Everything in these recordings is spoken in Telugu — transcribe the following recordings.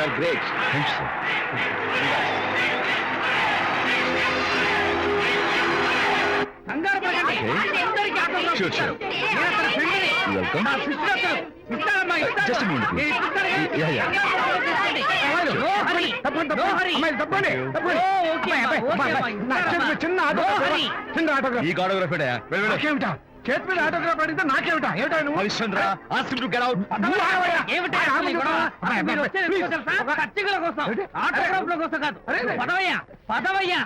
Are great. Thanks sir. Sure, sure. Welcome. Just a minute, please. Yeah, yeah. చిన్న ఆటోగ్రాఫ్. ఈ ఆటోగ్రాఫ్ నాకేమిటా? చేతి మీద ఆటోగ్రాఫ్ అడిగితే నాకేమిటా? ఏమిటా నువ్వు? Harishchandra, ask him to get out. పదవయ్యా.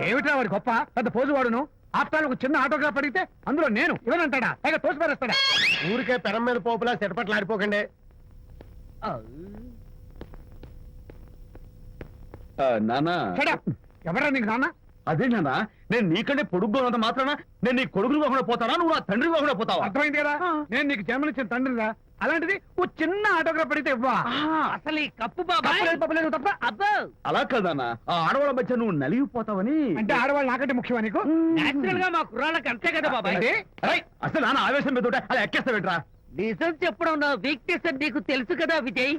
ఏమిటా వాడి గొప్ప పెద్ద పోజు వాడును. ఆప్తాలు ఒక చిన్న ఆటోగ్రాఫ్ అడిగితే అందులో నేను ఇవ్వనంటాడా? పైగా తోసి పారేస్తాడా? ఊరికే పెరం మీద పోపులా చెట్పట్లు ఆడిపోకండి. నానా, ఎవరా నీకు నాన్న? అదే నానా, నేను నీకంటే పొడుగ్గా ఉన్నంత మాత్రాన నేను నీ కొడుకుని కాకుండా పోతానా, నువ్వు నా తండ్రి కాకుండా పోతావా? అర్థమైంది కదా, నేను నీకు జన్మనిచ్చిన తండ్రిరా. అలాంటిది ఓ చిన్న ఆటోగ్రాఫ్ అడిగితే ఇవ్వా? అసలు ఈ కప్పు బాబాయ్ పప్పలేదు తప్ప. అబ్బో అలా కాదన్నా, ఆ ఆడవాళ్ళ మధ్య నువ్వు నలిగిపోతావని. అంటే ఆడవాళ్ళు నాకంటే ముఖ్యమా నీకు? నేచురల్ గా మా కుర్రాళ్ళకి అంతే కదా బాబాయ్. అసలు నాన్న ఆవేశం మీద ఉంటే అలా ఎక్కేస్తావేంట్రా? నిజం చెప్పడం నా వీక్నెస్ అని నీకు తెలుసు కదా విజయ్.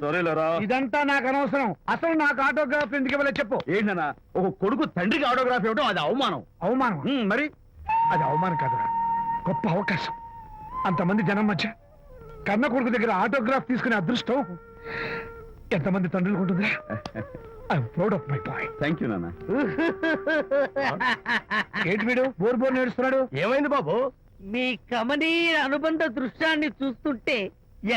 ఇదంతా నాకు అనవసరం. అసలు నాకు ఆటోగ్రాఫ్ ఎందుకు ఇవ్వలేదు చెప్పు. ఏంటన్నా, ఒక కొడుకు తండ్రికి ఆటోగ్రాఫ్ ఇవ్వడం అది అవమానం. అవమానం? మరి అది అవమానం కాదురా, గొప్ప అవకాశం. అంతమంది జనం మధ్య కన్న కొడుకు దగ్గర ఆటోగ్రాఫ్ తీసుకునే అదృష్టం ఎంతమంది తండ్రులకు ఉంటుందిరా. I'm proud of my boy. Thank you నాన్న. ఏంటి వీడు బోర్ బోర్ నేడుస్తున్నాడు? ఏమైంది బాబు? మీ కమనీయ అనుబంధ దృశ్యాన్ని చూస్తుంటే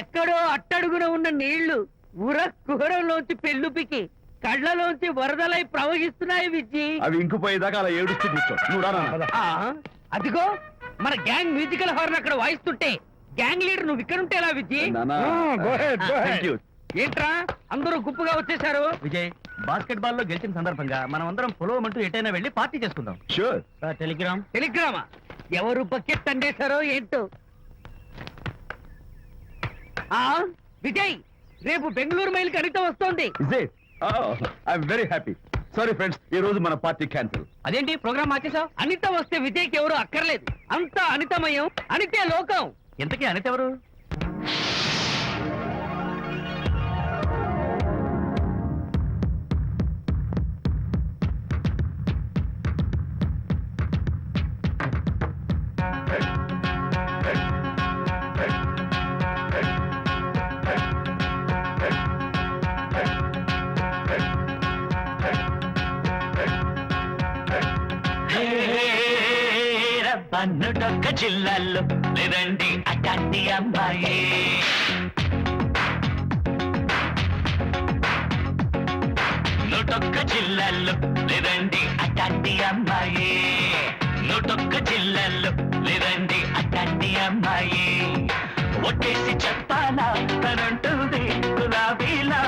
ఎక్కడో అట్టడుగున ఉన్న నీళ్లు ఉర కుహరంలోంచి పెళ్ళుపికి కళ్ళలోంచి వరదలై ప్రవహిస్తున్నాయి విజ్జి. అవి ఇంకుపోయేదాకా అలా ఏడుస్తూ కూర్చో. నువ్వు రా నాన్న. అదిగో మన గ్యాంగ్ మ్యూజికల్ హార్న్ అక్కడ వాయిస్తుంటే గ్యాంగ్ లీడర్ నువ్వు ఇక్కడ ఉంటే ఎలా విజ్జి? ఏంట్రా అందరూ గుంపుగా వచ్చేసారు? విజయ్, బాస్కెట్ బాల్ లో గెలిచిన సందర్భంగా మనం అందరం పొలవమంటూ ఎటైనా వెళ్ళి పార్టీ చేసుకుందాం. షూర్. టెలిగ్రామా? ఎవరు బకెట్ అండేశారో ఏంటో. విజయ్, రేపు బెంగళూరు మైల్ కి అనిత వస్తోంది. I'm very happy. Sorry friends, ఈ రోజు మన పార్టీ క్యాన్సిల్. అదేంటి ప్రోగ్రామ్ మార్చేసావు? అనిత వస్తే విజయ్కి ఎవరు అక్కర్లేదు. అంతా అనితమయం, అనితే లోకం. ఇంతకీ అనిత ఎవరు? పన్నుటొక్క జిల్లాల్లో లేదండి అటాంటి అమ్మాయి. నూటొక్క జిల్లాల్లో లేదండి అటాంటి అమ్మాయి. నూటొక్క జిల్లాల్లో లేదండి అటాంటి అమ్మాయి. ఒట్టేసి చెప్పాలా తనంటుంది గులాబీలా.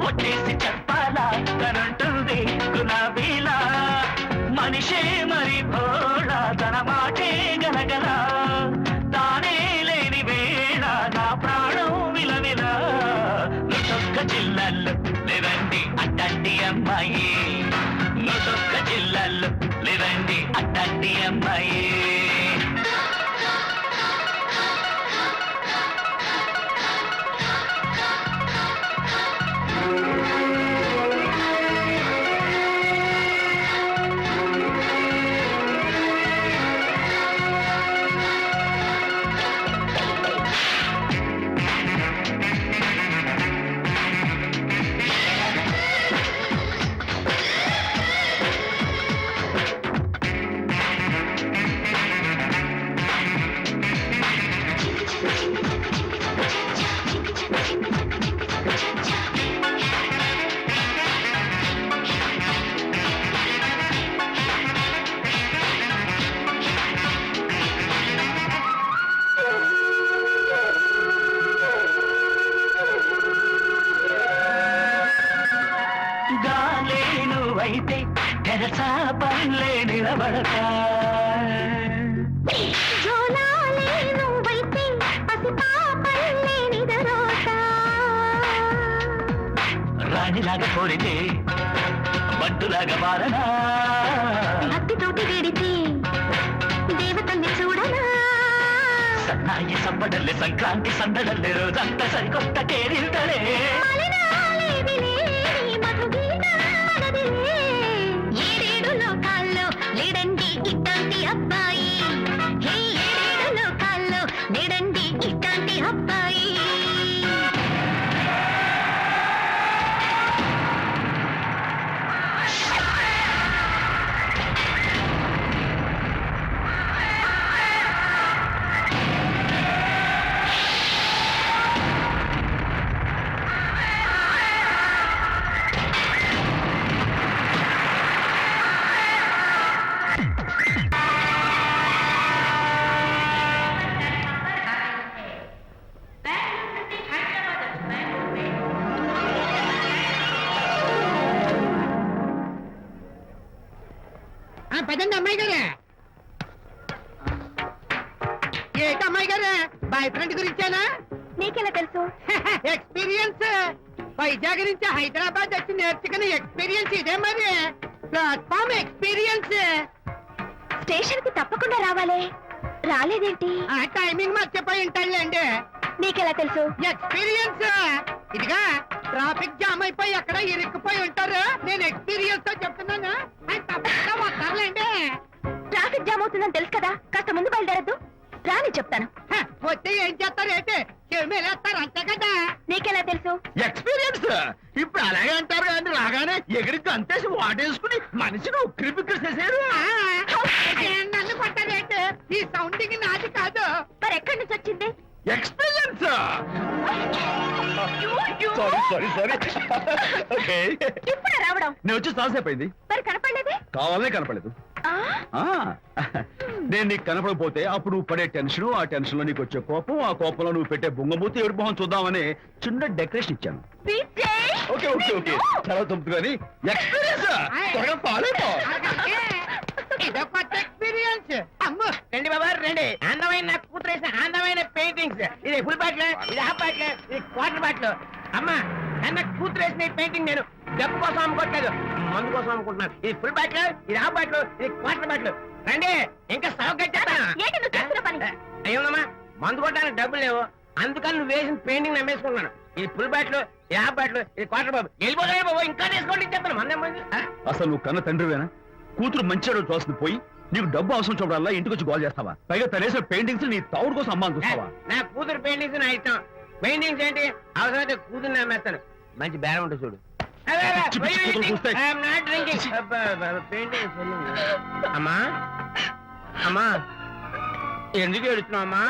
ఒట్టేసి చెప్పాలా తనంటుంది గులాబీలా. మనిషే మరి భోళా, తన మాటే గలగల. తానే లేని వేళ నా ప్రాణం విలవిల. నూటొక్క జిల్లాల్లో లేదండి అట్లాంటి అమ్మాయి. నూటొక్క జిల్లాల్లో లేదండి అట్లాంటి అమ్మాయి. అయితే తెరసా పల్లె నిలబడతా. రాణిలాగా కోరితే బంటులాగా మారనా. భక్తితోటి వేడితే దేవతల్ని చూడనా. ಸರಾಯಿ ಸಂಬಡಲ್ಲೆ ಸಂಕ್ರಾಂತಿ ಸಂದಡಲ್ಲೆ ರೋಜಂತ ಸರಿಕೊತ್ತ ಕೇಳಿಲ್ದಳೆ ఏడేడు లోకాల్లో లేడండి ఇట్లాంటి అబ్బాయి హే ఏడేడు లోకాల్లో లేడండి ఇట్లాంటి అబ్బాయి పదండి అమ్మాయి గారే. ఏంటి అమ్మాయి గారే, బాయ్ ఫ్రెండ్ గురించేనా? నీకెలా తెలుసు? ఎక్స్పీరియన్స్. వైజాగ్ నుంచి హైదరాబాద్ వచ్చి నేర్చుకునే ఎక్స్పీరియన్స్ ఇదే మరి. Platform experience. స్టేషన్ కి తప్పకుండా రావాలే, రాలేదేంటి? ఆ టైమింగ్ మర్చిపోయి ఉంటాడులేండి. నీకెలా తెలుసు? ఎక్స్పీరియన్స్. ఇదిగా ట్రాఫిక్ జామ్ అయిపోయి ఎక్కడ ఇరుక్కుపోయి ఉంటారు. నేను ఎక్స్పీరియన్స్ తో చెప్తున్నాను. ఆయన తప్పకుండా వస్తారులేండి. ట్రాఫిక్ జామ్ అవుతుందని తెలుసు కదా, కాస్త ముందు బయలుదేరద్దు. రాని చెప్తాను. వస్తే ఏం చేస్తారు ఏంటి, చెమేలేస్తారు అంతే కదా. నీకెలా తెలుసు? ఎక్స్పీరియన్స్. ఇప్పుడు అలాగే అంటారు కానీ రాగానే ఎగిరికి అంతేసి వాటేసుకుని మనిషిని ఉక్కిరి బిక్కిరి చేశారు. నన్ను కొట్టారేంటి? ఈ సౌండింగ్ నాది కాదు. మరి ఎక్కడి నుంచి వచ్చింది? ఎక్స్పీరియన్స్. Sorry okay. ఇప్పుడే రావడం? నేను వచ్చి చాలాసేపు అయింది. మరి కనపడలేదే? కావాలనే కనపడలేదు. ఆ, నేను నీకు కనపడకపోతే అప్పుడు నువ్వు పడే టెన్షన్, ఆ టెన్షన్ లో నీకు వచ్చే కోపం, ఆ కోపంలో నువ్వు పెట్టే బొంగమూతి ఏడు మొహం చూద్దామని చిన్న డెకరేషన్ ఇచ్చాను. విజయ్! ఓకే ఓకే ఓకే చాలా తప్పు కానీ ఎక్స్పీరియన్స్. త్వరగా ఫాలో అయిపో. ఇదో కొత్త ఎక్స్పీరియన్స్. అమ్మో రండి బాబా రండి. అందమైన నాకు కూతురు వేసిన అందమైన పెయింటింగ్స్. ఇది ఫుల్ బాటిల్, ఇది హాఫ్ బాటిల్, ఇది క్వార్టర్ బాటిల్. అమ్మా అన్న కూతురు వేసిన పెయింటింగ్ నేను డబ్బు కోసం అమ్ముకోవట్లేదు, మందు కోసం అమ్ముకుంటున్నాను. ఇది ఫుల్ బాటిల్, ఇది హాఫ్ బాటిల్, ఇది క్వార్టర్ బాటిల్. రండి ఇంకా ఏంటి నువ్వు చేస్తున్న పని? అయ్యోనమ్మా మందు కొట్టడానికి డబ్బులు లేవు, అందుకని నువ్వు వేసిన పెయింటింగ్ నమ్మేసుకుంటున్నాను. ఇది ఫుల్ బాటిల్, ఇది హాఫ్ బాటిల్, ఇది క్వార్టర్ బాబు. వెళ్ళిపోతాయి బాబు, ఇంకా తీసుకోండి చెప్తాను. మందే మంది. అసలు నువ్వు కన్న తండ్రివేనా? కూతురు మంచిగా చూస్తుంది పోయి నీకు డబ్బు అవసరం చూడాలా ఇంటికి వచ్చి గోల్ చేస్తావా? పైగా తనేసిన పెయింటింగ్స్ నీ తౌడు కోసం అమ్మాని చూస్తావా? నా కూతురు పెయింటింగ్స్ నా ఇష్టం. పెయింటింగ్స్ ఏంటి అవసరమైతే కూతురు నమ్మేస్తాను. మంచి బేరం ఉంటుంది చూడు. పిచ్చి పిచ్చి కూతురు చూస్తే. అమ్మా అమ్మా ఎందుకు ఏడుస్తున్నావు అమ్మా?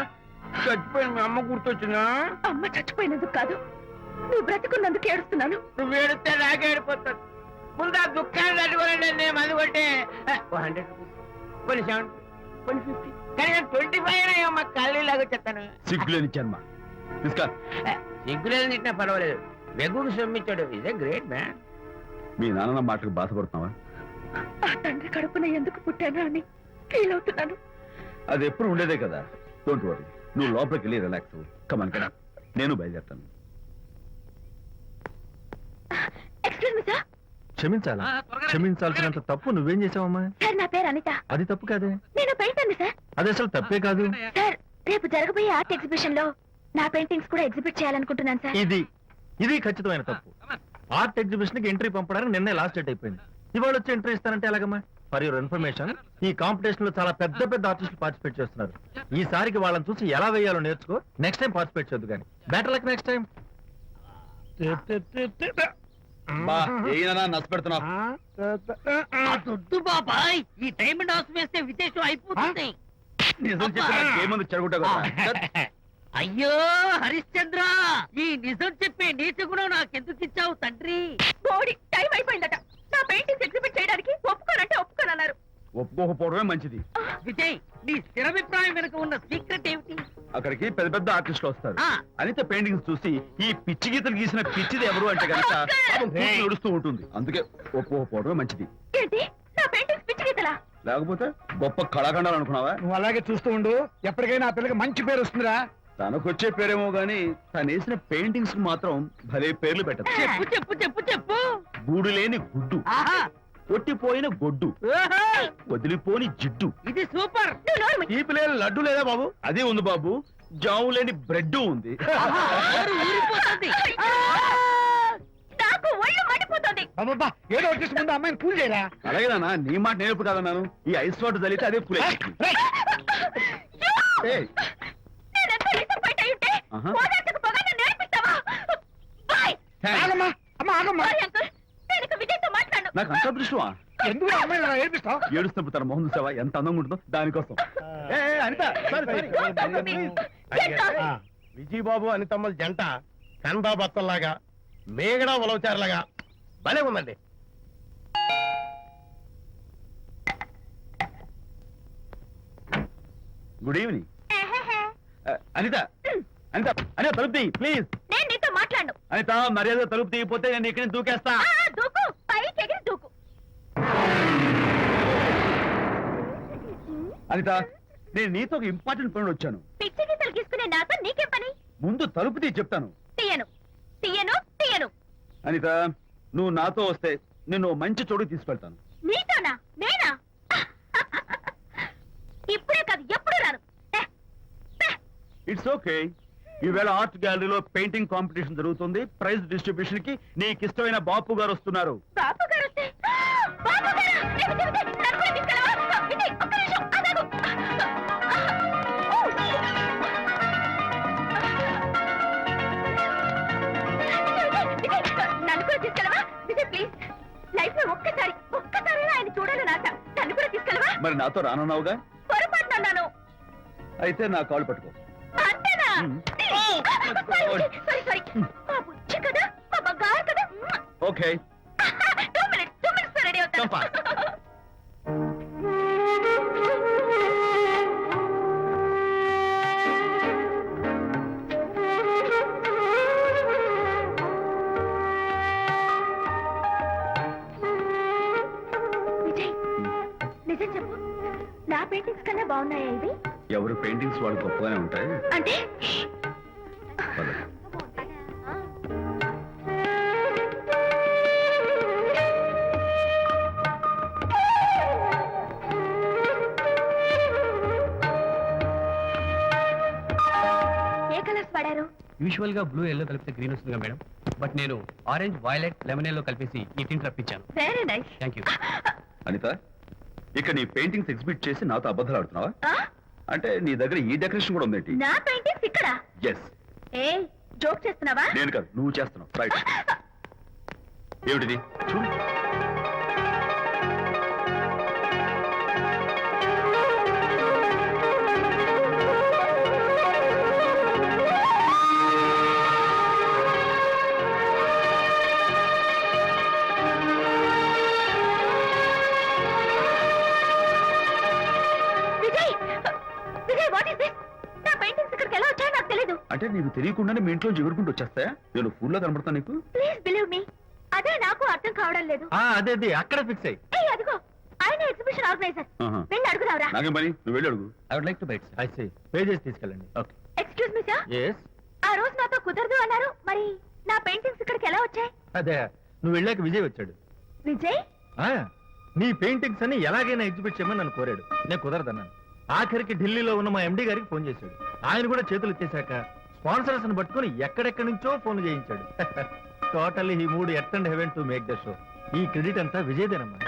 చచ్చిపోయిన మీ అమ్మ గుర్తొచ్చిందా? అమ్మ చచ్చిపోయినందుకు కాదు, నువ్వు బ్రతుకున్నందుకు ఏడుస్తున్నాను. నువ్వు ఏడితే నాకే ఏడిపోతాను. ముందు ఆ దుఃఖాన్ని తట్టుకోనండి. నేను మందు కొట్టే 100 రూపీస్, కొన్ని 70, కొన్ని 50, కానీ 25 అయినా అమ్మ కళ్ళలాగా చెప్తాను. సిగ్గులేని జన్మ. తీసుకా. సిగ్గులేదు తిట్టినా పర్వాలేదు, వెగుడు సొమ్మిచ్చాడు. ఇదే గ్రేట్ మ్యాన్. మీ నాన్న మాటకు బాధపడుతున్నావా? ఆ తండ్రి కడుపున ఎందుకు పుట్టాను అని ఫీల్ అవుతున్నాను. అది ఎప్పుడు ఉండేదే కదా. డోంట్ వరీ, నువ్వు లోపలికి వెళ్ళి రిలాక్స్ అవ్వు. కమాన్ కదా, నేను బయలుదేరుతాను. Excuse me sir. క్షమించాలా? క్షమించాల్సినంత తప్పు నువ్వేం చేసావమ్మా? సార్ నా పేరు అనిత. అది తప్పు కాదే. నేను పెయింటర్ సార్. అది అసలు తప్పే కాదు. సార్ రేపు జరగబోయే ఆర్ట్ ఎగ్జిబిషన్ లో నా పెయింటింగ్స్ కూడా ఎగ్జిబిట్ చేయాలనుకుంటున్నాను సార్. ఇది ఖచ్చితమైన తప్పు. ఆర్ట్ ఎగ్జిబిషన్ కి ఎంట్రీ పంపడానికి నిన్నే లాస్ట్ డేట్ అయిపోయింది. ఇవాళ వచ్చి ఎంట్రీ ఇస్తానంటే ఎలాగమ్మా? ఫర్ యువర్ ఇన్ఫర్మేషన్, ఈ కాంపిటీషన్ లో చాలా పెద్ద పెద్ద ఆర్టిస్టులు పార్టిసిపేట్ చేస్తున్నారు. ఈసారికి వాళ్ళని చూసి ఎలా వేయాలో నేర్చుకో. నెక్స్ట్ టైం పార్టిసిపేట్ చేయొద్దు కానీ. Better luck next time. నష్టపెడుతున్నావు. దొడ్డు బాబాయ్, ఈ డైమండ్ హౌస్ వేస్తే విదేశం అయిపోతుంది. నిజం చెప్పిన ఏమంది చెడగొట్టా కదా. అయ్యో హరిశ్చంద్ర, ఈ నిజం చెప్పే నీతి గుణం నాకెందుకు ఇచ్చావు తండ్రి? బోడి టైం అయిపోయిందట. నా పెయింటింగ్స్ ఎగ్జిబిట్ చేయడానికి ఒప్పుకోనంటే ఒప్పుకోనన్నారు. ఒప్పుకోకపోవడమే మంచిది. విజయ్, నీ స్థిరాభిప్రాయం వెనుక ఉన్న సీక్రెట్ ఏమిటి? అక్కడికి పెద్ద పెద్ద ఆర్టిస్టులు వస్తారు. ఆ. అనిత పెయింటింగ్స్ చూసి ఈ పిచ్చి గీతలు గీసిన పిచ్చిది ఎవరు అంటే కనుక నడుస్తూ ఉంటుంది. అందుకే ఒప్పుకోకపోవడమే మంచిది. ఏంటి నా పెయింటింగ్స్ పిచ్చి గీతలా? లేకపోతే గొప్ప కళాఖండాలు అనుకున్నావా? నువ్వు అలాగే చూస్తూ ఉండు, ఎప్పటికైనా ఆ పిల్లకి మంచి పేరు వస్తుందిరా. తనకొచ్చే పేరేమో గాని తను వేసిన పెయింటింగ్స్ మాత్రం భలే పేర్లు పెట్టదు. చెప్పు చెప్పు చెప్పు చెప్పు. గూడు లేని గుడ్డు, ఆహా, కొట్టిపోయిన గొడ్డు, ఓహో, వదిలిపోని జిడ్డు. ఇది సూపర్. నువ్వు నోరు మూయి. ఈ పిల్లలు లడ్డు లేదా బాబు? అదే ఉంది బాబు. జాము లేని బ్రెడ్ ఉంది. నాకు ఒళ్ళు మండిపోతుంది. అబ్బబ్బా ఏదో వచ్చేసి ముందు అమ్మాయిని పూజ చేయరా. అలాగే నాన్న, నీ మాట నేను ఎప్పుడు కాదన్నాను. ఈ ఐస్ వాటర్ చల్లితే అదే పూలే. నేనెంత disappoint అయి ఉంటే ఆహా. ఓదార్చకపోగా నన్ను ఏడిపిస్తావా? బాయ్. ఆగమ్మా అమ్మ ఆగమ్మా. సారీ అంకుల్, నేను ఇక విజయ్తో మాట్లాడను. నాకు అంత దృష్టమా? ఎందుకు ఆ అమ్మాయిని అలా ఏడిపిస్తావు? ఏడుస్తున్నప్పుడు తన మొహం చూసావా ఎంత అందంగా ఉంటుందో, దానికోసం. అనిత, sorry. ఆ, విజయబాబు అనితమ్మల జంట కన్బా బత్తల్లాగా మేగడ ఉలవచారులాగా భలే ఉందండి. Good evening. అనిత, అనిత, అనిత తలుపు తీ ప్లీజ్. నేను నీతో మాట్లాడను. అనిత, మర్యాద తలుపు తీయకపోతే నేను ఇక్కడి నుంచి దూకేస్తా. దూకు, పైకి ఎగిరి దూకు. అనిత, నేను నీతో ఒక ఇంపార్టెంట్ పని వచ్చాను. పిచ్చి గీతలు గీసుకునే నాతో నీకేం పని? ముందు తలుపు తీ చెప్తాను. తీయను, తీయను, తీయను. అనిత, నువ్వు నాతో వస్తే నిన్ను మంచి చోటుకి తీసుకెళ్తాను. నీతోనా? నేనా? ఇప్పుడే కాదు, ఎప్పుడు రాను. It's okay. ఈవేళ ఆర్ట్ గ్యాలరీలో పెయింటింగ్ కాంపిటీషన్ జరుగుతుంది. ప్రైజ్ డిస్ట్రిబ్యూషన్ కి నీకు ఇష్టమైన బాపు గారు వస్తున్నారు. బాబు గారు వస్తే, బాబు గారా? ఏ విజయ్, విజయ్, నన్ను కూడా తీసుకెళ్ళవా? విజయ్, ఒక్క నిమిషం, ఆగాగు. విజయ్, నన్ను కూడా తీసుకెళ్ళవా? విజయ్ ప్లీజ్, లైఫ్ లో ఒక్కసారి ఆయన చూడాలని ఆశ. నన్ను కూడా తీసుకెళ్ళవా? మరి నాతో రానున్నావుగా? పొరపాటున అన్నాను. అయితే నా కాళ్ళు పట్టుకో. అంతేనా? సారీ. మా బుజ్జి కదా, మా బంగారు కదా. ఓకే. 2 minutes రెడీ Come అవుతాను. fast. విజయ్, నిజం చెప్పు, నా పెయింటింగ్స్ కన్నా బాగున్నాయా ఇవి? ఎవరు పెయింటింగ్స్ వాళ్ళు గొప్పగానే ఉంటాయి. అంటే పద. ఏ కలర్స్ వాడారు? యూజువల్ గా బ్లూ ఎల్లో కలిపితే గ్రీన్ వస్తుందిగా మేడం, బట్ నేను ఆరెంజ్ వైలెట్ లెమన్ ఎల్లో కలిపేసి ఈ టింట్ రప్పించాను. Very nice. Thank you. Anitha, ఇక నీ పెయింటింగ్స్ ఎగ్జిబిట్ చేసి నాతో అబద్ధాలు ఆడుతున్నావా? అంటే నీ దగ్గర ఈ డెకరేషన్ కూడా ఉందేంటి? నా పెయింటింగ్స్ ఇక్కడ? ఎస్. ఏ జోక్ చేస్తున్నావా? నేను కాదు, నువ్వు చేస్తున్నావు. రైట్. ఏమిటిది? చూడు. Vijay, Vijay what is this? నా పెయింటింగ్స్ ఇక్కడికి ఎలా వచ్చాయో నాకు తెలీదు. అంటే నీకు తెలియకుండానే మీ ఇంట్లో ఎగురుకుంటూ వచ్చేస్తాయా? నేను ఫుల్ గా కనబడతా నీకు? ప్లీజ్ బిలీవ్ మీ, అదే నాకు అర్థం కావడం లేదు. అదే అక్కడ ఫిక్స్ అయ్యి. ఏయ్ అదిగో, ఆయన ఎగ్జిబిషన్ ఆర్గనైజర్. ఆహా. వెళ్ళి అడుగుదావరా? నాకేం పని, నువ్వు వెళ్ళి అడుగు. I would like to bite. I see. Pages తీసుకెళ్ళండి. Okay. Excuse me sir, yes. ఆ రోజు నాతో కుదరదు అన్నారు, మరి నా పెయింటింగ్స్ ఇక్కడికి ఎలా వచ్చాయి? అదే నువ్వు వెళ్ళాక విజయ్ వచ్చాడు. విజయ్, ఆ, నీ పెయింటింగ్స్ అని ఎలాగైనా ఎగ్జిబిట్ చేయమని నన్ను కోరాడు. నేను కుదరదన్నాను. ఆఖరికి ఢిల్లీలో ఉన్న మా ఎండి గారికి ఫోన్ చేశాడు. ఆయన కూడా చేతులు ఎత్తేశాక స్పాన్సర్స్ ని పట్టుకుని ఎక్కడెక్కడి నుంచో ఫోన్ చేయించాడు. Totally he mood earth and heaven to make the show. ఈ క్రెడిట్ అంతా విజయ్దేనమ్మా.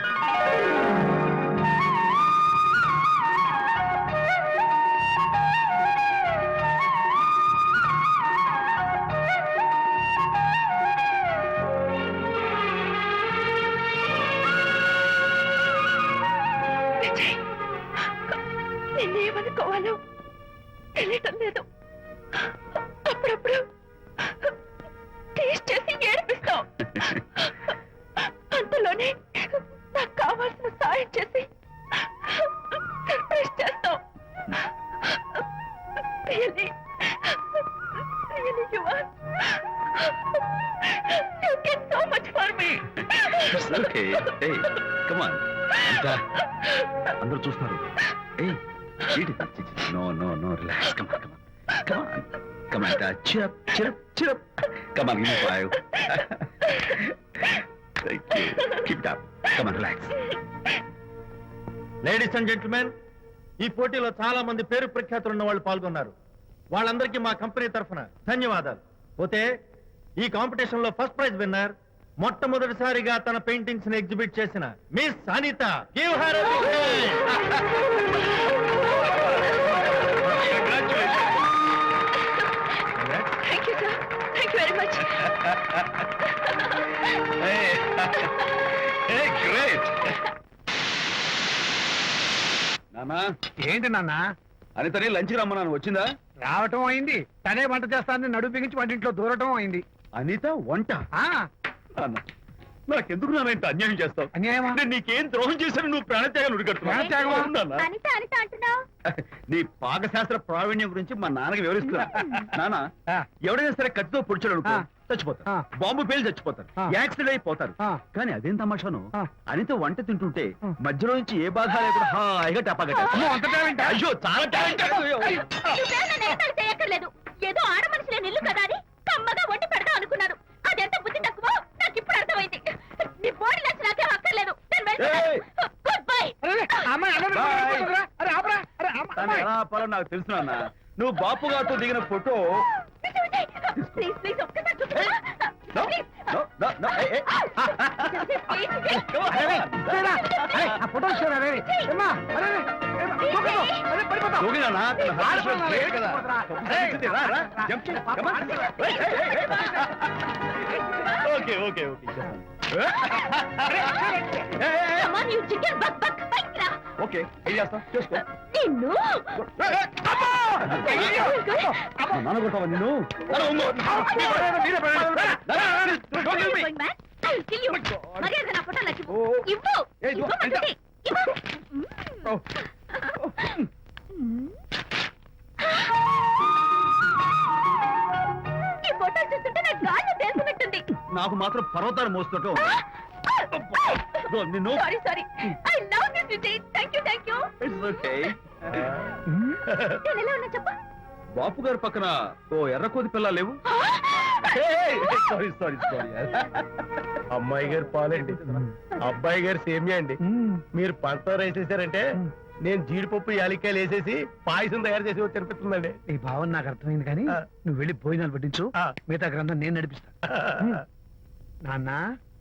విజయ్, నిన్నేమనుకోవాలో తెలియటం లేదు. అప్పుడప్పుడు టేస్ట్ చేసి ఏడిపిస్తావు. అంతలోనే నాకు కావాల్సిన సాయం చేసి సర్ప్రైజ్ చేస్తావు. Really, really you are. You get so much for me. It's okay. Hey, come on. అంతా అందరూ చూస్తున్నారు. Hey, no, relax. Come on. Cheer up. Come on, give me 5. Thank you. Keep it up. Come on, relax. Ladies and gentlemen, ఈ పోటీలో చాలా మంది పేరు ప్రఖ్యాతులు ఉన్న వాళ్ళు పాల్గొన్నారు. వాళ్ళందరికీ మా కంపెనీ తరఫున ధన్యవాదాలు. పోతే ఈ కాంపిటీషన్ లో ఫస్ట్ ప్రైజ్ విన్నర్, మొట్టమొదటిసారిగా తన పెయింటింగ్స్ ని ఎగ్జిబిట్ చేసిన miss Anita. Give her a big hand. Thank you sir, thank you very much. Great. నానా, ఏంటి నాన్న? అనితని లంచ్కి రమ్మన్నాను, వచ్చిందా? రావటం అయింది, తనే వంట చేస్తానని నడుపు బిగించి వంటింట్లో దూరటం అయింది. అనిత వంట? ఆ నాన్న, నాకెందుకు నాన్న ఇంత అన్యాయం చేస్తావు? అన్యాయమా? నేను నీకేం ద్రోహం చేశాను? నువ్వు ప్రాణత్యాగాలు ప్రాణత్యాగమా? ఉడికడుతున్నావు. అనిత అనిత అంటున్నావు? నీ పాకశాస్త్ర ప్రావీణ్యం గురించి మా నాన్నకి వివరిస్తున్నా. నాన్న, ఆ. ఎవడైనా సరే కత్తితో పొడిచాడు అనుకో, ఆ. చచ్చిపోతారు. ఆ. బాంబు పేలి చచ్చిపోతారు, ఆ. యాక్సిడెంట్ అయిపోతారు. ఆ. కానీ అదేం తమాషాను, ఆ. అనిత వంట తింటుంటే ఆ. మధ్యలో నుంచి ఏ బాధ లేకుండా హాయిగా టపాకట. అమ్మో, అంత టాలెంటా? అయ్యో, చాలా టాలెంట్. నువ్వే నన్ను ఎగతాళి చేయక్కర్లేదు. ఏదో ఆడ మనిషిలే నిల్లు కదా అని కమ్మగా వండి పెడదాం అనుకున్నాను. అదెంత బుద్ధి తక్కువ నాకు ఇప్పుడు అర్థమైంది. నీ బాడీ లంచ్ నాకేం అక్కర్లేదు. ఏయ్! Good bye. అరే, అమ్మాయి అన్నం Bye. తినకుండా అరే ఆపరా. అరే, తను అమ్మాయి. ఎలా ఆపాలో నాకు తెలుసు నాన్న. నువ్వు బాపు గారితో దిగిన ఫోటో. ప్లీజ్ ప్లీజ్ ఒక్కసారి No, no, no, no, hey, hey. Come on, అరే, come on. చూడరా. అరే, ఆ ఫోటో చూడరా, అరే. ఏమ్మా, అరే, అరే, ఏమ్మా, దూకదు. అరే, పడిపోతావు. దూకినానా? తన heart rate ఆడుతున్నావు, great కదా. పడిపోతురా. తప్పు రా, రా. Jump చేయి. పాప, Come on. ఆడుతున్నా. Hey, hey, hey, hey. Okay, okay, okay. Hey, hey, hey. Come on, you chicken, buck, buck, bike రా. Okay, ఏం చేస్తావు? చేసుకో. నిన్ను Hey, hey. మా నాన్న కొట్టావా నిన్ను? నాన్న, ఉంగో. మీరే పడండి. నాన్న, don't kill me. going mad? I'll kill you. మర్యాదగా నా ఫోటో నాకు ఓ. ఇవ్వు. ఏ, ఇదిగో, ఇవ్వమంటుంది. ఇవ్వు. Oh. ఈ ఫోటో చూస్తుంటే నాకు గాల్లో తేలుతున్నట్టుంది. నాకు మాత్రం పర్వతాలు మోస్తుంటూ నిన్ను. Sorry sorry. I love this Vijay. Thank you. It's okay. నేను ఎలా ఉన్నా చెప్పు. బాపు గారి పక్కన ఓ ఎర్ర కోతి పిల్ల లేవు? Sorry sorry sorry. అమ్మాయి గారు పాలండి, అబ్బాయి గారు సేమియా అండి. మీరు పంచదార వేసేసారంటే నేను జీడిపప్పు యాలిక్కాయలు వేసేసి పాయసం తయారు చేసి వచ్చి అనిపిస్తుందండి. నీ భావన నాకు అర్థమైంది కానీ ఆ. నువ్వు వెళ్ళి భోజనాలు పట్టించు, ఆ. మిగతా గ్రంథం నేను నడిపిస్తా. నాన్న,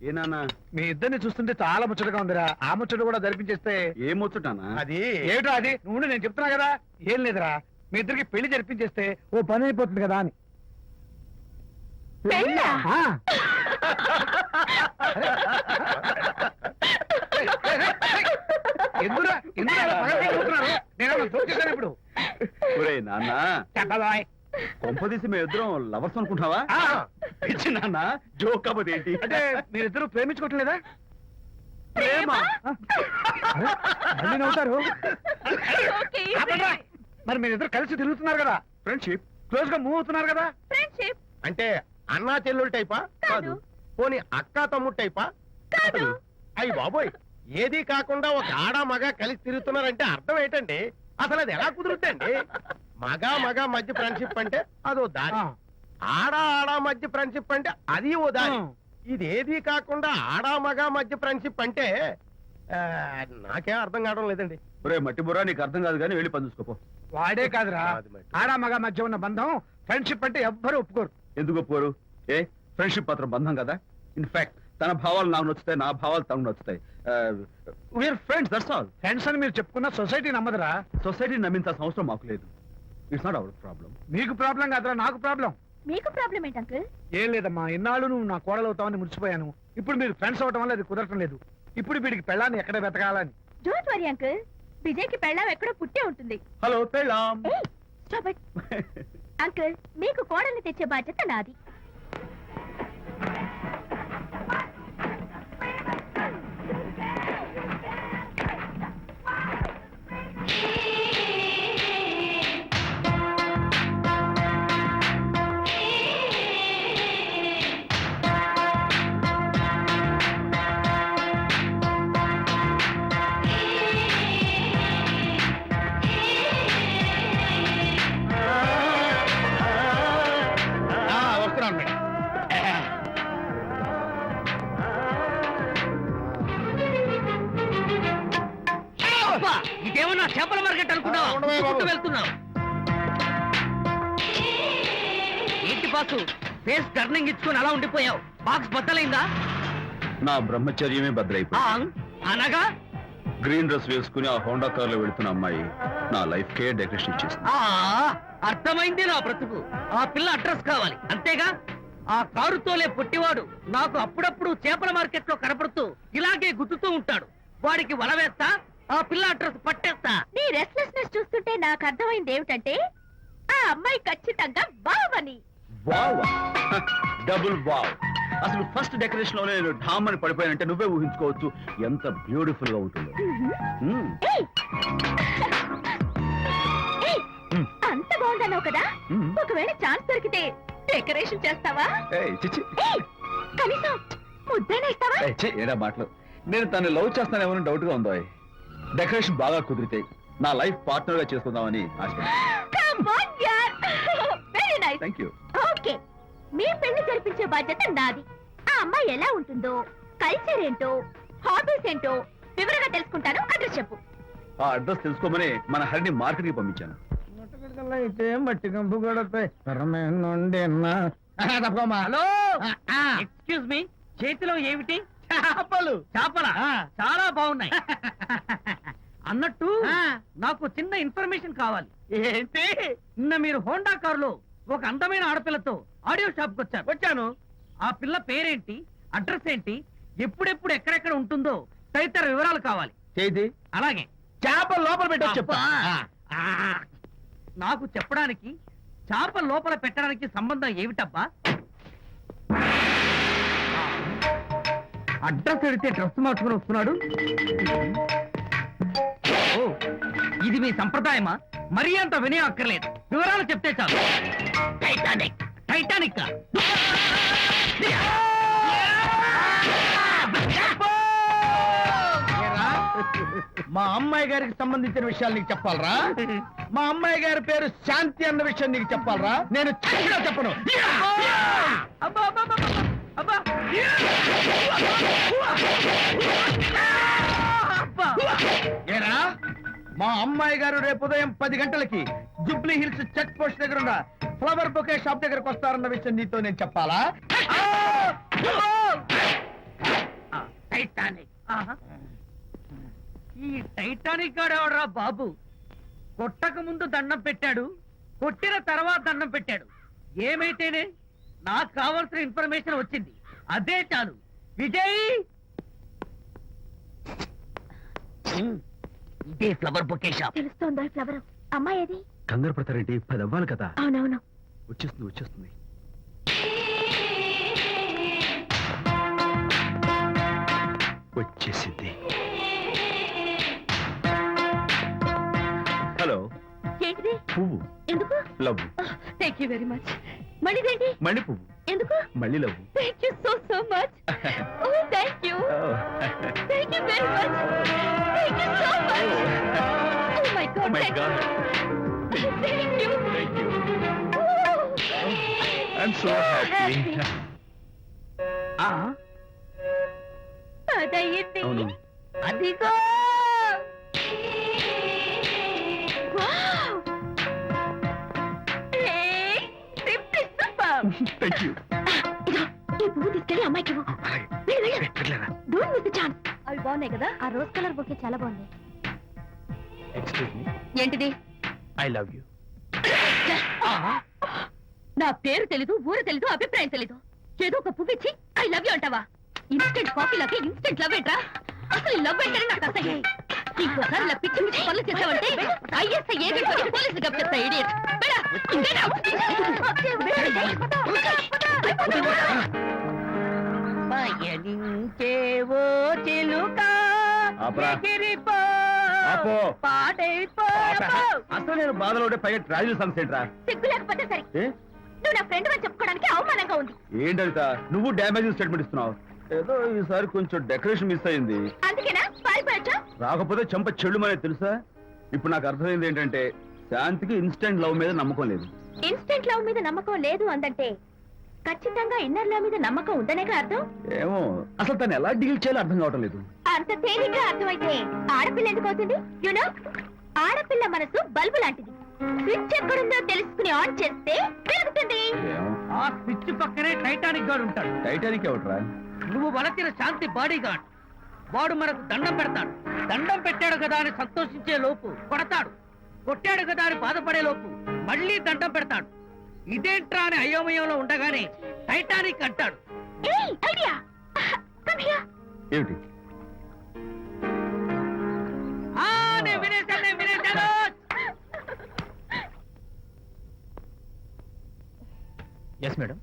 ఏ నాన్న, మీ ఇద్దరిని చూస్తుంటే చాలా ముచ్చటగా ఉందిరా. ఆ ముచ్చట కూడా జరిపించేస్తే. ఏమొచ్చుటానా? అది ఏమిటో అది? నువ్వు నేను చెప్తున్నా కదా. ఏం లేదురా, మీ ఇద్దరికి పెళ్లి జరిపించేస్తే ఓ పని అయిపోతుంది కదా అని. పెళ్ళా? ఆ. ఎందురా ఎందురా అలా పగలబడి చూస్తున్నారు? నేనేమన్నా జోక్ చేశానా ఇప్పుడు? ఒరేయ్ నాన్న, చెప్పబాయ్. కొంపదీసి మేము ఇద్దరం లవర్స్ అనుకుంటావా? ఆ. పిచ్చి నాన్న, జోక్ కాబట్టి ఏంటి? అంటే మీరిద్దరు ప్రేమించుకోవట్లేదా? ప్రేమ? అరే, మళ్ళీ నవ్వుతారు. ఓకే. ఆపండ్రా. మరి మీరిద్దరు కలిసి తిరుగుతున్నారు కదా, ఫ్రెండ్షిప్. క్లోజ్ గా మూవ్ అవుతున్నారు కదా. ఫ్రెండ్షిప్ అంటే అన్నా చెల్లెలు టైపా? కాదు. పోనీ అక్కా తమ్ముడు టైపా? కాదు. అయ్యి బాబోయ్, ఏది కాకుండా ఒక ఆడ మగ కలిసి తిరుగుతున్నారంటే అర్థం ఏంటండి? అసలు అది ఎలా కుదురుద్దండి? మగ మధ్య ఫ్రెండ్షిప్ అంటే అదో దారి, ఆ. ఆడ మధ్య ఫ్రెండ్షిప్ అంటే అది ఓ దారి. ఆ. ఇదేది కాకుండా ఆడ మగ మధ్య ఫ్రెండ్షిప్ అంటే ఆ, నాకేం అర్థం కావడం లేదండి. ఒరే మట్టి బుర్రా, నీకు అర్థం కాదు కానీ వెళ్ళి పని చూసుకోపో. వాడే కాదురా, కాదు మరి. ఆడ మగ మధ్య ఉన్న బంధం ఫ్రెండ్షిప్ అంటే ఎవ్వరు ఒప్పుకోరు. ఎందుకు ఒప్పుకోరు? ఏ ఫ్రెండ్షిప్ మాత్రం బంధం కదా. ఇన్ఫాక్ట్ తన భావాలు నాకు నచ్చుతాయి, నా భావాలు తనకు నచ్చుతాయి. We are friends, that's all. Friends అని మీరు చెప్పుకున్న సొసైటీ నమ్మదురా. సొసైటీ నమ్మింత సంవత్సరం మాకు లేదు. It's not our problem. మీకు ప్రాబ్లం కాదురా, నాకు ప్రాబ్లం. మీకు ప్రాబ్లం ఏంటి అంకుల్? ఏం లేదమ్మా, ఇన్నాళ్ళు నువ్వు నా కోడలు అవుతావని మురిసిపోయాను. ఇప్పుడు మీరు ఫ్రెండ్స్ అవటం వల్ల అది కుదరటం లేదు. ఇప్పుడు వీడికి పెళ్ళాన్ని ఎక్కడ వెతకాలని. డోంట్ వరీ అంకుల్, విజయ్ కి పెళ్ళాం ఎక్కడో పుట్టే ఉంటుంది. హలో పెళ్ళాం. ఏయ్, stop it. అంకుల్, మీకు కోడల్ని తెచ్చే బాధ్యత నాది. వస్తున్నాను మేడం. ఇదేమన్నా చేపల మార్కెట్ అనుకున్నావా? ఉండవే బాబు. చుట్టూ వెళ్తున్నావు. ఏంటి బాసు ఫేస్ టర్నింగ్ ఇచ్చుకొని అలా ఉండిపోయావు బాక్స్ బద్దలైందా నా బ్రహ్మచర్యమే బద్దలైపోయింది. అనగా గ్రీన్ డ్రెస్ వేసుకుని ఆ హోండా కార్ లో వెళుతున్న అమ్మాయి నా లైఫ్ కే డెకరేషన్ ఇచ్చేసింది. అర్థమైంది నా బ్రతుకు. ఆ పిల్ల అడ్రస్ కావాలి అంతేగా. ఆ కారుతోలే పొట్టివాడు నాకు అప్పుడప్పుడు చేపల మార్కెట్ లో కనపడుతూ ఇలాగే గుద్దుతూ ఉంటాడు. వాడికి వల వేస్తా, ఆ పిల్ల అడ్రస్ పట్టేస్తా. నీ రెస్ట్లెస్నెస్ చూస్తుంటే నాకు అర్థమైంది ఏమిటంటే ఆ అమ్మాయి ఖచ్చితంగా బావని. Wow, double wow. అసలు ఫస్ట్ డెకరేషన్ లోనే నేను ఢామ్ అని పడిపోయానంటే నువ్వే ఊహించుకోవచ్చు ఎంత బ్యూటిఫుల్ గా ఉంటుందో. మ్మ్. ఏయ్! ఏయ్! అంత బాగుందన్నావు కదా, మ్మ్. ఒకవేళ ఛాన్స్ దొరికితే డెకరేషన్ చేస్తావా? ఏయ్, చిచ్చి. ఏయ్! కనీసం ముద్దైనా ఇస్తావా? ఏయ్, ఛీ, ఏరా మాటలు. నేను తను లవ్ చేస్తానేమో డౌట్ గా ఉందో. డెకరేషన్ బాగా కుదిరితే నా లైఫ్ పార్ట్నర్ గా చేసుకుందామని ఆశపడ్డాను. Come on, yaar. Very nice. Thank you. Okay, మీ పెళ్లి జరిపించే బాధ్యత నాది. ఆ అమ్మాయి ఎలా ఉంటుందో, కల్చర్ ఏంటో, హాబీస్ ఏంటో వివరంగా తెలుసుకుంటాను. అడ్రస్ చెప్పు. ఆ అడ్రస్ తెలుసుకోమని మన హరిని మార్కెట్ కి పంపించాను. అయితే మట్టి కంపు కొడతాయి. హలో, ఎక్స్క్యూజ్ మీ, చేతిలో ఏమిటి? చేపలు. చేపల చాలా బాగున్నాయి. అన్నట్టు నాకు చిన్న ఇన్ఫర్మేషన్ కావాలి. ఏంటి? నిన్న మీరు హోండా కారులో ఒక అందమైన ఆడపిల్లతో ఆడియో షాప్ కు వచ్చాను. ఆ పిల్ల పేరేంటి, అడ్రస్ ఏంటి, ఎప్పుడెప్పుడు ఎక్కడెక్కడ ఉంటుందో తదితర వివరాలు కావాలి. చేతి అలాగే చేప లోపల పెట్టి చెప్తా. నాకు చెప్పడానికి చేప లోపల పెట్టడానికి సంబంధం ఏమిటబ్బా? అడ్రస్ అడిగితే డ్రెస్ మార్చుకుని వస్తున్నాడు. ఓ, ఇది మీ సంప్రదాయమా? మరీ అంత వినయం అక్కర్లేదు, వివరాలు చెప్తే చాలు. టైటానిక్. టైటానిక్ మా అమ్మాయి గారికి సంబంధించిన విషయాలు నీకు చెప్పాలరా? మా అమ్మాయి గారి పేరు శాంతి అన్న విషయం నీకు చెప్పాలరా? నేను చచ్చినా చెప్పను. అబ్బా అబ్బా అబ్బా అబ్బా. అబ్బా. ఏరా, మా అమ్మాయి గారు రేపు ఉదయం 10 గంటలకి జుబ్లీ హిల్స్ చెక్ పోస్ట్ దగ్గర ఉన్న ఫ్లవర్ బొకే షాప్ దగ్గరకు వస్తారన్న విషయం నీతో నేను చెప్పాలా? టైటానిక్. ఈ టైటానిక్ గాడెవడరా బాబు? కొట్టక ముందు దండం పెట్టాడు, కొట్టిన తర్వాత దండం పెట్టాడు. ఏమైతేనే నాకు కావాల్సిన ఇన్ఫర్మేషన్ వచ్చింది, అదే చాలు. విజయ్, ఇదే ఫ్లవర్ బొకే షాప్. తెలుస్తోందా ఫ్లవర్? అమ్మాయి ఏది? కంగారు పడతారేంటి? 10 అవ్వాలి కదా. అవునవును. వచ్చేస్తుంది వచ్చేస్తుంది. వచ్చేసింది. హలో. ఏంటిది? పువ్వు. ఎందుకు? Love. Thank you very much. మళ్ళీదేంటి? మళ్ళీ పువ్వు. ఎందుకు? మళ్ళీ love. Thank you so much. Oh thank you. Thank you very much. Thank you so much. Oh my God. My God. Thank you. Thank you. I'm so happy. అదయ్యింది. అవును. అదిగో. వావ్. ఏయ్, సింప్లీ సూపర్. Thank you. ఇదిగో, ఈ పువ్వు తీసుకెళ్ళి అమ్మాయికి ఇవ్వు. వెళ్ళు, వెళ్ళు. వెళ్ళరా. Don't miss the chance. అవి బాగున్నాయి కదా? ఆ రోజ్ కలర్ బొకే చాలా బాగుంది. Excuse me. ఏంటిది? I love you. నా పేరు తెలీదు, ఊరు తెలీదు, అభిప్రాయం తెలీదు. ఏదో ఒక పువ్వు ఇచ్చి ఐ లవ్ యూ అంటావా? ఇన్స్టెంట్ కాఫీ లాగే ఇన్స్టెంట్ లవ్ ఏంట్రా? అసలు లవ్ ఏంటని నాకు అసహ్యం. ఇంకోసారి ఇలా పిచ్చి పిచ్చి పనులు చేసావంటే ఐఎస్ఐ ఏజెంట్ వచ్చి పోలీసులు కప్పిస్తా. ఇడియట్. పయనించేవో చిలుక ఆపరా. ఎగిరిపో, ఆపో. పాడైపో. అసలు నేను బాధలో ఉంటే పైగా ట్రాజెడీ సాంగ్స్ ఏంట్రా? సిగ్గు లేకపోతే సరే, ఏ? నువ్వు నా ఫ్రెండ్ అని చెప్పుకోవడానికి అవమానంగా ఉంది. ఏంటంట నువ్వు డ్యామేజింగ్ స్టేట్మెంట్ ఇస్తున్నావు? ఏదో ఈసారి కొంచెం డెకరేషన్ మిస్ అయింది. అందుకేనా పారిపోయొచ్చా? రాకపోతే చెంప చెల్లుమనే తెలుసా? ఇప్పుడు నాకు అర్థమైంది ఏంటంటే శాంతికి ఇన్స్టెంట్ లవ్ మీద నమ్మకం లేదు. ఇన్స్టెంట్ లవ్ మీద నమ్మకం లేదు అందంటే ఖచ్చితంగా ఇన్నర్ లవ్ మీద నమ్మకం ఉందనేగా అర్థం. ఏమో అసలు తను ఎలా డీల్ చేయాలో అర్థం కావటం లేదు. అంత తేలిగ్గా అర్థమైతే ఆడపిల్ల ఎందుకు అవుతుంది? యునో, ఆడపిల్ల మనసు బల్బు లాంటిది. స్విచ్ ఎక్కడుందో తెలుసుకుని ఆన్ చేస్తే పెరుగుతుంది. ఏమో. స్విచ్ పక్కనే టైటానిక్ గాడు ఉంటాడు. టైటానిక్ ఎవట్రా? నువ్వు వలచిన శాంతి బాడీ గార్డ్. వాడు మనకు దండం పెడతాడు. దండం పెట్టాడు కదా అని సంతోషించే లోపు కొడతాడు. కొట్టాడు కదా అని బాధపడే లోపు మళ్ళీ దండం పెడతాడు. ఇదేంట్రా అని అయోమయంలో ఉండగానే టైటానిక్ అంటాడు. ఐడియా. Come here. ఏమిటి? నేను వినేశాను. Yes madam.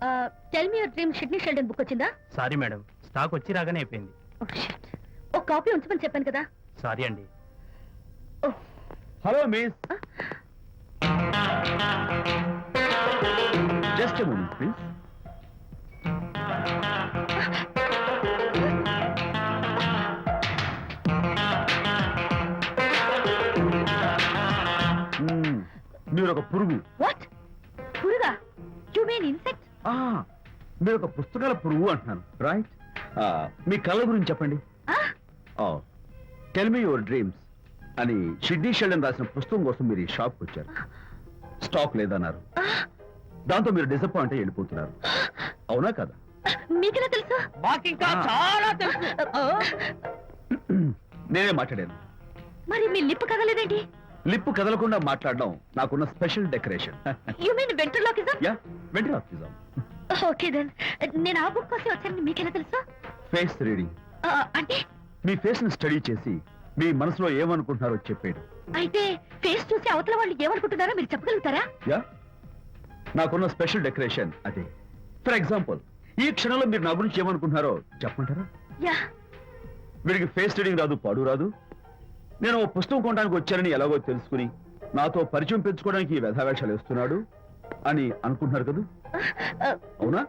Tell me your dream Sidney Sheldon book వచ్చిందా? సారీ మేడం, స్టాక్ వచ్చి రాగానే అయిపోయింది. ఒక కాపీ ఉంచమని చెప్పాను కదా. సారీ అండి. Hello miss, just a moment please. మీరు ఒక పురుగు. వాట్? పురుగా? You mean insect? మీరు ఒక పుస్తకాల పురుగు అంటున్నాను, రైట్? మీ కళ గురించి చెప్పండి. టెల్ మీ యువర్ డ్రీమ్స్ అని షిడ్నీ షెల్డన్ రాసిన పుస్తకం కోసం మీరు ఈ షాప్కి వచ్చారు. స్టాక్ లేదన్నారు. దాంతో మీరు డిసప్పాయింట్ అయ్యి వెళ్ళిపోతున్నారు. అవునా కదా? మీకెలా తెలుసు? మాకింకా చాలా తెలుసు. నేనే మాట్లాడాను. మరి మీ లిప్ కదలేదేంటి? లిప్పు కదలకుండా మాట్లాడడం నాకున్న special decoration. You mean ventriloquism? Yeah, ventriloquism. Okay then. నేను ఆ బుక్ కోసం వచ్చానని మీకెలా తెలుసు? Face reading. అంటే మీ ఫేస్ ని స్టడీ చేసి మీ మనసులో ఏమనుకుంటున్నారో చెప్పేడు. అయితే ఫేస్ చూసి అవతల వాళ్ళు ఏమనుకుంటున్నారో మీరు చెప్పగలుగుతారా? యా, నాకున్న స్పెషల్ డెకరేషన్ అదే. ఫర్ ఎగ్జాంపుల్, ఈ క్షణంలో మీరు నా గురించి ఏమనుకుంటున్నారో చెప్పమంటారా? యా. వీడికి ఫేస్ రీడింగ్ రాదు, పాడు రాదు. నేను ఓ పుస్తకం కొనడానికి వచ్చానని ఎలాగో తెలుసుకుని నాతో పరిచయం పెంచుకోవడానికి ఈ వ్యధావేషాలు వేస్తున్నాడు అని అనుకుంటున్నారు కదా? అవునా?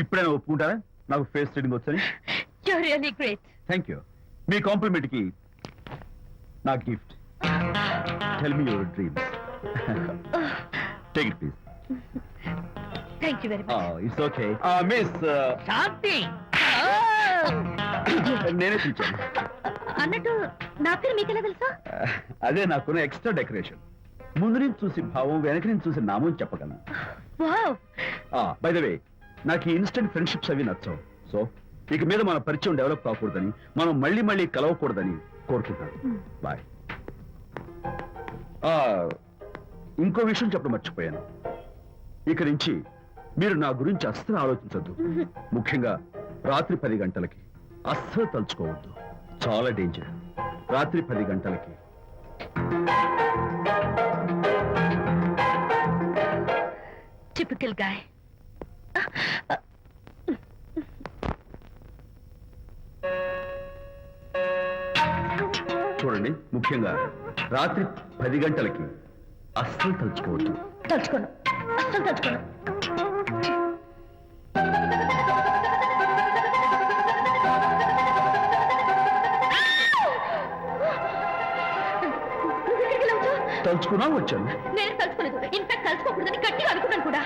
ఇప్పుడైనా ఒప్పుకుంటారా నాకు ఫేస్ రీడింగ్ వచ్చని? You are really great. Thank you. మీ కాంప్లిమెంట్ కి నా gift. Tell me your dreams. Take it please. Thank you very much. It's okay. Miss, Shanthi. నేనే పిలిచాను. అన్నట్టు నా పేరు మీకెలా తెలుసా? అదే నాకున్న ఎక్స్ట్రా డెకరేషన్. ముందు నుంచి చూసి భావం, వెనక నుంచి చూసి నామం చెప్పగలను. వావ్. బై ద వే, నాకు ఈ ఇన్స్టెంట్ ఫ్రెండ్షిప్స్ అవి నచ్చవు. సో ఇక మీద మన పరిచయం డెవలప్ కాకూడదని, మనం మళ్ళీ మళ్ళీ కలవకూడదని కోరుకుంటాను. బాయ్. ఇంకో విషయం చెప్పడం మర్చిపోయాను. ఇక నుంచి మీరు నా గురించి అస్సలు ఆలోచించొద్దు. ముఖ్యంగా రాత్రి 10 గంటలకి అస్సలు తలుచుకోవద్దు. చాలా డేంజర్. రాత్రి 10 గంటలకి. Typical guy. చూడండి, ముఖ్యంగా రాత్రి 10 గంటలకి అస్సలు తలుచుకోవద్దు. తలుచుకోను, అస్సలు తలుచుకోను. తలుచుకున్నా వచ్చాను. నేను తలుచుకోలేదు. ఇన్ఫాక్ట్ తలుచుకోకూడదని గట్టిగా అనుకున్నాను కూడా.